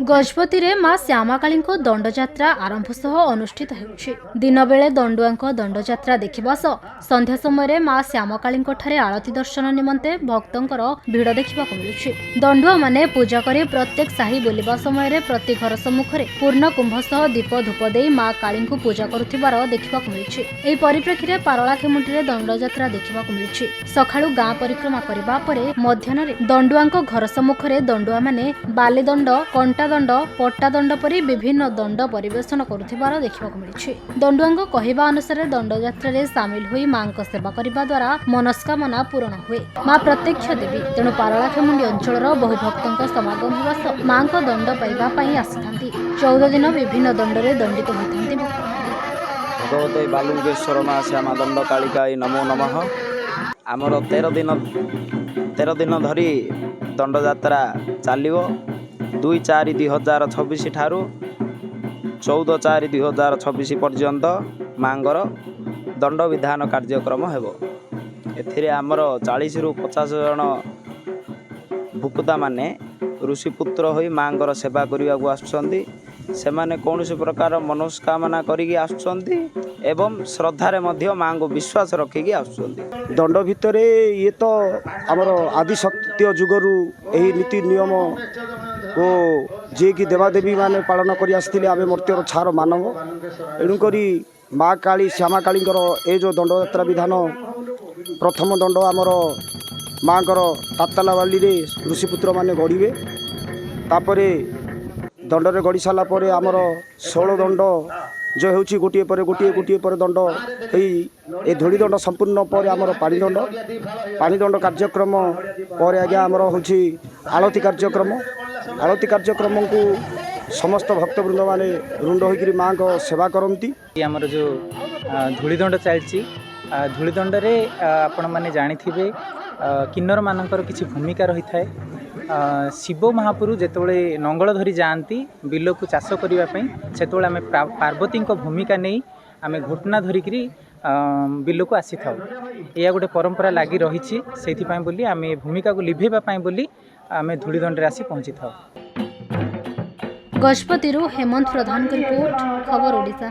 गजपति रे माँ श्यामाकाली दंडयात्रा आरंभ सह अनुष्ठित होउछि। दिन बेले दंडुआ दंडयात्रा देखा सह संध्या समय माँ श्यामाकाली ठारे आरती दर्शन निमंते भक्तंकर भिड़ देखा मिलुछि। दंडुआ माने पूजा करी प्रत्येक साही बुलिबा समय प्रति घर सम्मुख में पूर्ण कुंभ सह दीप धूप दे माँ काली पूजा करुथिबार देखा मिलुछि। एही परिप्रेक्षी रे पारलाखेमुंडी रे दंडयात्रा देखा मिलुछि। सखाळु गाँ परिक्रमा करिबा परे मध्याह्न रे दंडुआंक घर सम्मुख में दंडुआ माने बालीदंड कंटा दंड पट्टा दंड परी विभिन्न दंड परिवेशन करुथिबार देखिबाक मिलुछि। दंडुआंक कहिबा अनुसार दंडयात्रा रे शामिल होई मां को सेवा करिबा द्वारा मनस्कामना पूर्ण हुए। मां प्रत्यक्ष देवी तेणु पारलाखेमुंडी अंचलर बहु भक्तंक समागम होवा सह मां को दंड पाइबा पई आसिथांती। 14 दिन विभिन्न दंडरे दंडित होइथांती भगवते बालुकेश्वर मां श्यामा दंड कालिकाई नमो नमः। आमर 13 दिन धरी दंडयात्रा चलिबो। 2/4/2026 ठारू 14/4/2026 पर्यंत मांगर दंड विधान कार्यक्रम हेबो। एथिरे आमर 40 रु 50 जन भुकुता माने ऋषिपुत्र होई मांगर सेवा करिया को आछुछंती। सेमाने कौनसी प्रकार मनोस्कामना करिकी आछुछंती एवं श्रद्धारे मध्य मां को विश्वास रखिकी आछुछंती। दंड भितरे ये तो आमर आदि सत्य जुगरु एही नीति नियम को जे कि देवादेवी माने पालन करी आसथिले आमे मर्त्यर छार मानव। एणुकरी माँ काली श्यामा कालींकर ए जो दंडयात्रा विधान प्रथम दंड आमर माँकर तातालावाली रे ऋषिपुत्र माने गढ़िबे। तापरे दंडरे गढ़ी सारा पर आमर 16 दंड जो होची गोटे पर गोटे दंड ए धूली दंड संपूर्ण पर आमर पानी दंड कार्यक्रम पर आज्ञा आमर होची आलती कार्यक्रम को समस्त भक्तवृंद माने रुंड होकर माँ को सेवा करती। आमर जो धूलीदंड चलती धूलीदंड रे आपण माने जानिथिबे किन्नर मानकर किछि भूमिका रही थाए। शिव महापुरु जेतोले नंगल धरी जाती बिल को चाष करने से आम पार्वती भूमिका नहीं आम घोटना धरिकी बिल को आसी था। यह गोटे परंपरा लगी रही से बोली आम भूमिका को लिभेवाई बोली आम धूलीदंड आसी पहुँची था। गजपति हेमंत प्रधान की रिपोर्ट, खबर ओडिशा।